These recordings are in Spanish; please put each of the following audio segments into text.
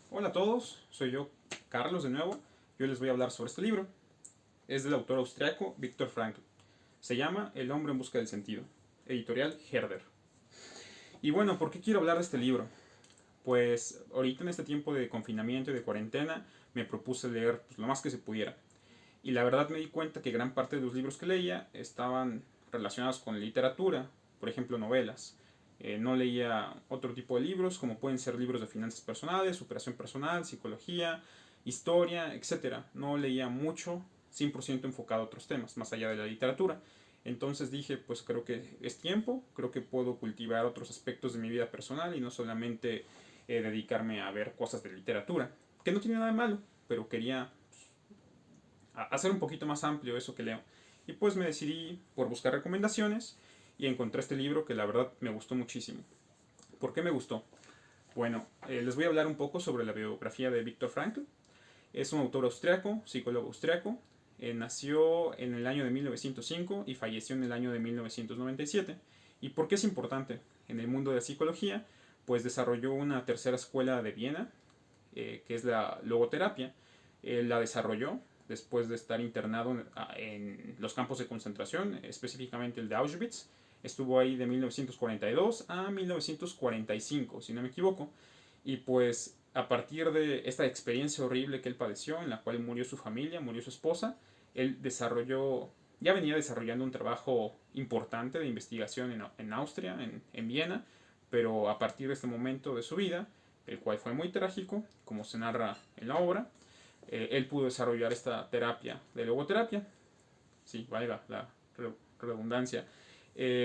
Hola a todos, soy yo, Carlos, de nuevo. Yo les voy a hablar sobre este libro. Es del autor austriaco Viktor Frankl. Se llama El hombre en busca del sentido. Editorial Herder. Y bueno, ¿por qué quiero hablar de este libro? Pues ahorita en este tiempo de confinamiento y de cuarentena me propuse leer pues, lo más que se pudiera. Y la verdad me di cuenta que gran parte de los libros que leía estaban relacionados con literatura, por ejemplo novelas. No leía otro tipo de libros, como pueden ser libros de finanzas personales, superación personal, psicología, historia, etcétera. No leía mucho, 100% enfocado a otros temas, más allá de la literatura. Entonces dije, pues creo que es tiempo, creo que puedo cultivar otros aspectos de mi vida personal y no solamente dedicarme a ver cosas de literatura, que no tiene nada de malo, pero quería hacer un poquito más amplio eso que leo. Y pues me decidí por buscar recomendaciones y encontré este libro que la verdad me gustó muchísimo. ¿Por qué me gustó? Bueno, les voy a hablar un poco sobre la biografía de Viktor Frankl. Es un autor austriaco, psicólogo austriaco. Nació en el año de 1905 y falleció en el año de 1997. ¿Y por qué es importante en el mundo de la psicología? Pues desarrolló una tercera escuela de Viena, que es la logoterapia. Él la desarrolló después de estar internado en los campos de concentración, específicamente el de Auschwitz. Estuvo ahí de 1942 a 1945, si no me equivoco. Y pues a partir de esta experiencia horrible que él padeció, en la cual murió su familia, murió su esposa, él desarrolló, ya venía desarrollando un trabajo importante de investigación en Austria, en Viena, pero a partir de este momento de su vida, el cual fue muy trágico, como se narra en la obra, él pudo desarrollar esta terapia de logoterapia, sí, valga la redundancia.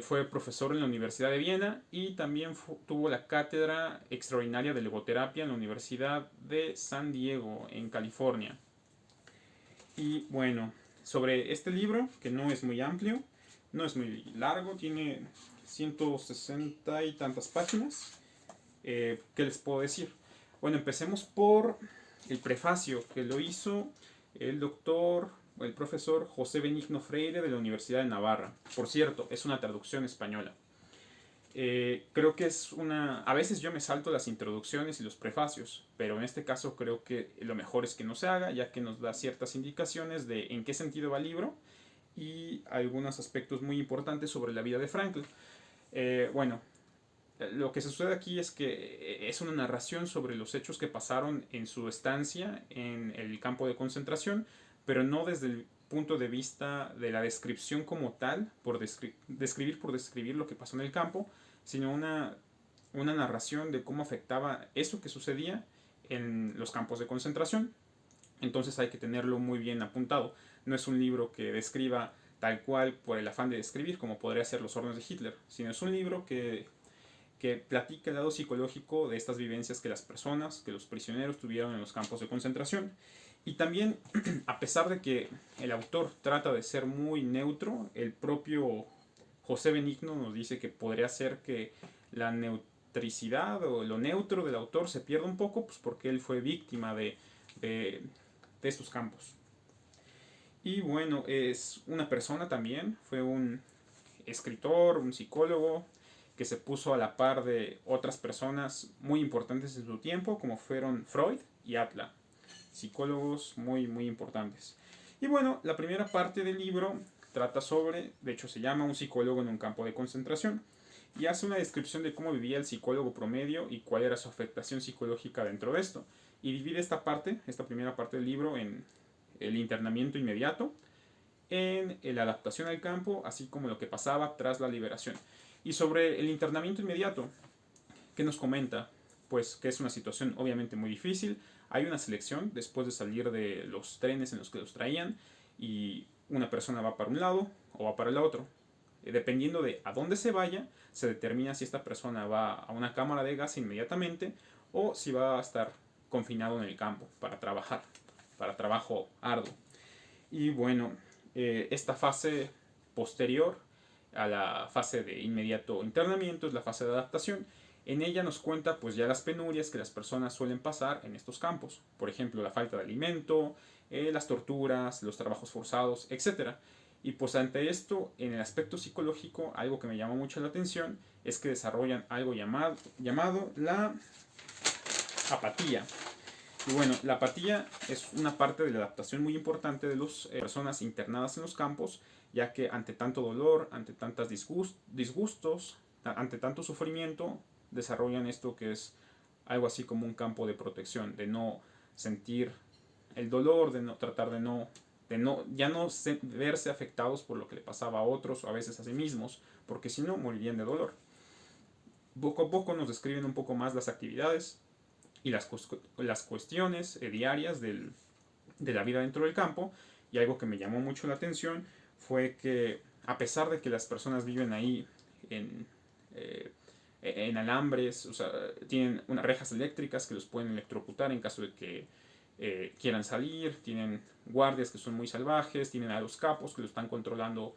Fue profesor en la Universidad de Viena y también tuvo la cátedra extraordinaria de logoterapia en la Universidad de San Diego, en California. Y bueno, sobre este libro, que no es muy amplio, no es muy largo, tiene 160 y tantas páginas. ¿Qué les puedo decir? Bueno, empecemos por el prefacio que lo hizo el doctor, el profesor José Benigno Freire de la Universidad de Navarra. Por cierto, es una traducción española. Creo que es una... A veces yo me salto las introducciones y los prefacios, pero en este caso creo que lo mejor es que no se haga, ya que nos da ciertas indicaciones de en qué sentido va el libro y algunos aspectos muy importantes sobre la vida de Frankl. Bueno, lo que sucede aquí es que es una narración sobre los hechos que pasaron en su estancia en el campo de concentración, pero no desde el punto de vista de la descripción como tal, por describir por describir lo que pasó en el campo, sino una narración de cómo afectaba eso que sucedía en los campos de concentración. Entonces hay que tenerlo muy bien apuntado. No es un libro que describa tal cual por el afán de describir, como podría ser Los órdenes de Hitler, sino es un libro que platica el lado psicológico de estas vivencias que las personas, que los prisioneros tuvieron en los campos de concentración. Y también, a pesar de que el autor trata de ser muy neutro, el propio José Benigno nos dice que podría ser que la neutricidad o lo neutro del autor se pierda un poco, pues porque él fue víctima de estos campos. Y bueno, es una persona también, fue un escritor, un psicólogo, que se puso a la par de otras personas muy importantes en su tiempo, como fueron Freud y Adler, psicólogos muy, muy importantes. Y bueno, la primera parte del libro trata sobre, de hecho se llama Un psicólogo en un campo de concentración, y hace una descripción de cómo vivía el psicólogo promedio y cuál era su afectación psicológica dentro de esto. Y divide esta parte, esta primera parte del libro, en el internamiento inmediato, en la adaptación al campo, así como lo que pasaba tras la liberación. Y sobre el internamiento inmediato, ¿qué nos comenta? Pues que es una situación obviamente muy difícil. Hay una selección después de salir de los trenes en los que los traían y una persona va para un lado o va para el otro. Dependiendo de a dónde se vaya, se determina si esta persona va a una cámara de gas inmediatamente o si va a estar confinado en el campo para trabajar, para trabajo arduo. Y bueno, esta fase posterior a la fase de inmediato internamiento es la fase de adaptación. En ella nos cuenta pues ya las penurias que las personas suelen pasar en estos campos. Por ejemplo, la falta de alimento, las torturas, los trabajos forzados, etcétera. Y pues ante esto, en el aspecto psicológico, algo que me llamó mucho la atención es que desarrollan algo llamado la apatía. Y bueno, la apatía es una parte de la adaptación muy importante de las personas internadas en los campos, ya que ante tanto dolor, ante tantos disgustos, ante tanto sufrimiento, desarrollan esto que es algo así como un campo de protección, de no sentir el dolor, de no tratar de no, ya no verse afectados por lo que le pasaba a otros o a veces a sí mismos, porque si no morirían de dolor. Poco a poco nos describen un poco más las actividades y las cuestiones diarias de la vida dentro del campo, y algo que me llamó mucho la atención fue que a pesar de que las personas viven ahí en, eh, en alambres, o sea, tienen unas rejas eléctricas que los pueden electrocutar en caso de que quieran salir, tienen guardias que son muy salvajes, tienen a los capos que lo están controlando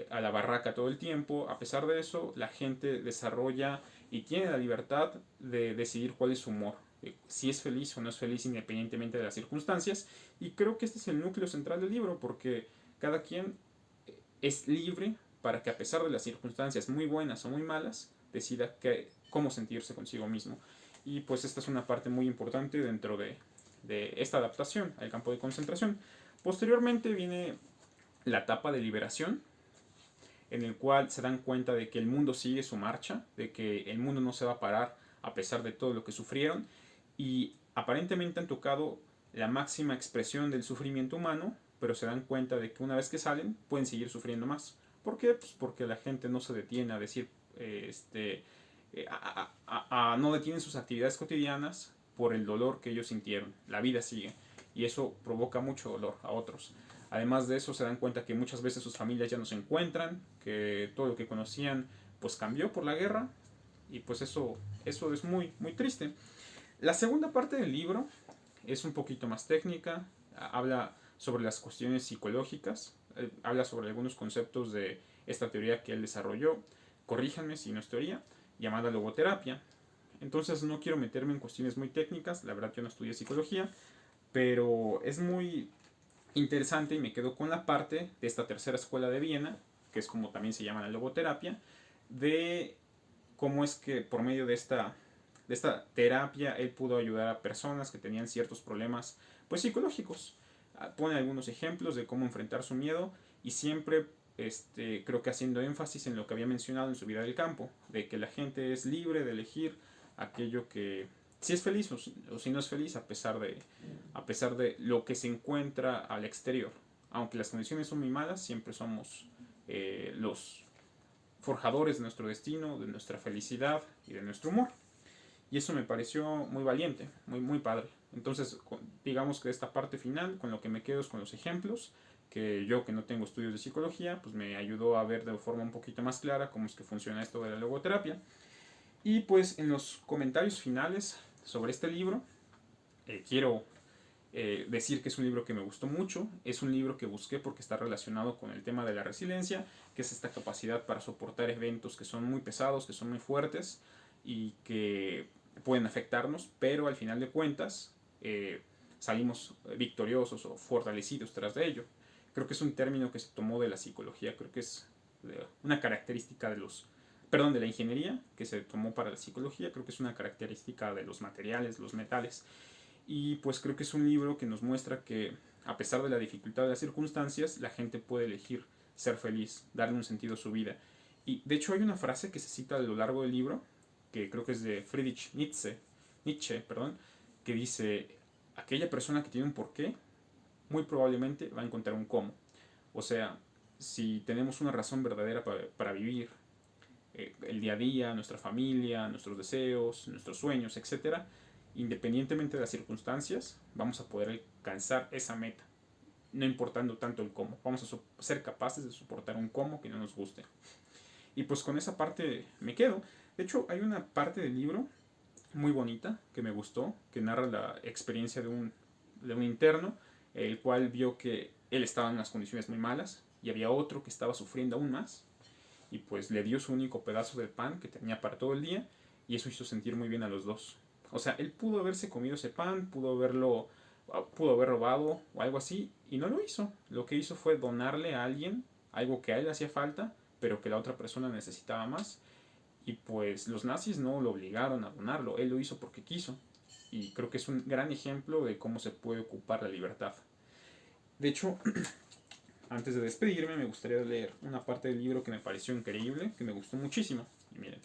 a la barraca todo el tiempo. A pesar de eso, la gente desarrolla y tiene la libertad de decidir cuál es su humor, si es feliz o no es feliz independientemente de las circunstancias. Y creo que este es el núcleo central del libro, porque cada quien es libre para que a pesar de las circunstancias muy buenas o muy malas, decida cómo sentirse consigo mismo. Y pues esta es una parte muy importante dentro de esta adaptación al campo de concentración. Posteriormente viene la etapa de liberación, en el cual se dan cuenta de que el mundo sigue su marcha, de que el mundo no se va a parar a pesar de todo lo que sufrieron, y aparentemente han tocado la máxima expresión del sufrimiento humano, pero se dan cuenta de que una vez que salen pueden seguir sufriendo más. ¿Por qué? Pues porque la gente no se detiene a decir, no detienen sus actividades cotidianas por el dolor que ellos sintieron. La vida sigue y eso provoca mucho dolor a otros. Además de eso se dan cuenta que muchas veces sus familias ya no se encuentran, que todo lo que conocían pues cambió por la guerra, y pues eso es muy, muy triste. La segunda parte del libro es un poquito más técnica, habla sobre las cuestiones psicológicas, habla sobre algunos conceptos de esta teoría que él desarrolló, corríjanme si no es teoría, llamada logoterapia. Entonces no quiero meterme en cuestiones muy técnicas, la verdad yo no estudié psicología, pero es muy interesante y me quedo con la parte de esta tercera escuela de Viena, que es como también se llama la logoterapia, de cómo es que por medio de esta terapia él pudo ayudar a personas que tenían ciertos problemas pues psicológicos. Pone algunos ejemplos de cómo enfrentar su miedo, y siempre creo que haciendo énfasis en lo que había mencionado en su vida del campo, de que la gente es libre de elegir aquello que si es feliz o si no es feliz a pesar de lo que se encuentra al exterior. Aunque las condiciones son muy malas, siempre somos los forjadores de nuestro destino, de nuestra felicidad y de nuestro humor. Y eso me pareció muy valiente, muy, muy padre. Entonces, digamos que esta parte final, con lo que me quedo es con los ejemplos, que yo que no tengo estudios de psicología, pues me ayudó a ver de forma un poquito más clara cómo es que funciona esto de la logoterapia. Y pues en los comentarios finales sobre este libro, quiero decir que es un libro que me gustó mucho, es un libro que busqué porque está relacionado con el tema de la resiliencia, que es esta capacidad para soportar eventos que son muy pesados, que son muy fuertes y que pueden afectarnos, pero al final de cuentas salimos victoriosos o fortalecidos tras de ello. Creo que es un término que se tomó de la psicología, creo que es una característica de la ingeniería que se tomó para la psicología, creo que es una característica de los materiales, los metales. Y pues creo que es un libro que nos muestra que a pesar de la dificultad de las circunstancias, la gente puede elegir ser feliz, darle un sentido a su vida. Y de hecho hay una frase que se cita a lo largo del libro, que creo que es de Friedrich Nietzsche, perdón, que dice, aquella persona que tiene un porqué, muy probablemente va a encontrar un cómo. O sea, si tenemos una razón verdadera para vivir el día a día, nuestra familia, nuestros deseos, nuestros sueños, etcétera, independientemente de las circunstancias, vamos a poder alcanzar esa meta, no importando tanto el cómo. Vamos a ser capaces de soportar un cómo que no nos guste. Y pues con esa parte me quedo. De hecho, hay una parte del libro muy bonita que me gustó, que narra la experiencia de un interno, el cual vio que él estaba en unas condiciones muy malas y había otro que estaba sufriendo aún más, y pues le dio su único pedazo de pan que tenía para todo el día, y eso hizo sentir muy bien a los dos. O sea, él pudo haberse comido ese pan, pudo haber robado o algo así, y no lo hizo. Lo que hizo fue donarle a alguien algo que a él hacía falta, pero que la otra persona necesitaba más. Y pues los nazis no lo obligaron a donarlo, él lo hizo porque quiso. y creo que es un gran ejemplo de cómo se puede ocupar la libertad. De hecho, antes de despedirme me gustaría leer una parte del libro que me pareció increíble, que me gustó muchísimo. Y miren,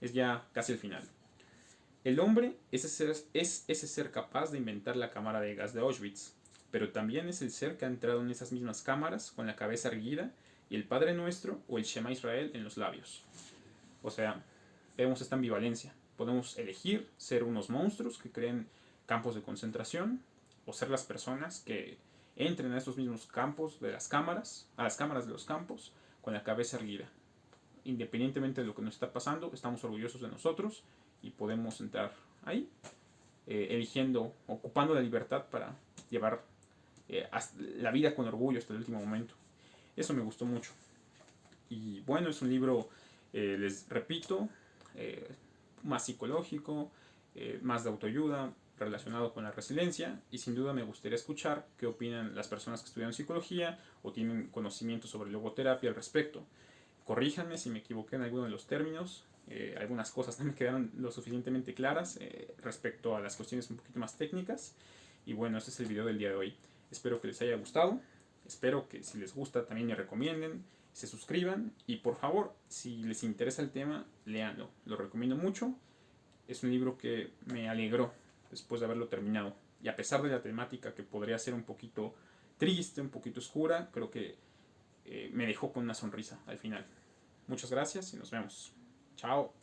es ya casi el final. El hombre es ese ser capaz de inventar la cámara de gas de Auschwitz, pero también es el ser que ha entrado en esas mismas cámaras con la cabeza erguida y el Padre Nuestro o el Shema Israel en los labios. O sea, vemos esta ambivalencia. Podemos elegir ser unos monstruos que creen campos de concentración o ser las personas que entren a estos mismos campos de las cámaras, a las cámaras de los campos, con la cabeza erguida. Independientemente de lo que nos está pasando, estamos orgullosos de nosotros y podemos entrar ahí, eligiendo, ocupando la libertad para llevar la vida con orgullo hasta el último momento. Eso me gustó mucho. Y bueno, es un libro, les repito, eh, más psicológico, más de autoayuda, relacionado con la resiliencia, y sin duda me gustaría escuchar qué opinan las personas que estudian psicología o tienen conocimiento sobre logoterapia al respecto. Corríjanme si me equivoqué en alguno de los términos, algunas cosas no me quedaron lo suficientemente claras respecto a las cuestiones un poquito más técnicas. Y bueno, este es el video del día de hoy. Espero que les haya gustado, espero que si les gusta también me recomienden, se suscriban y por favor, si les interesa el tema, léanlo. Lo recomiendo mucho. Es un libro que me alegró después de haberlo terminado. Y a pesar de la temática que podría ser un poquito triste, un poquito oscura, creo que me dejó con una sonrisa al final. Muchas gracias y nos vemos. Chao.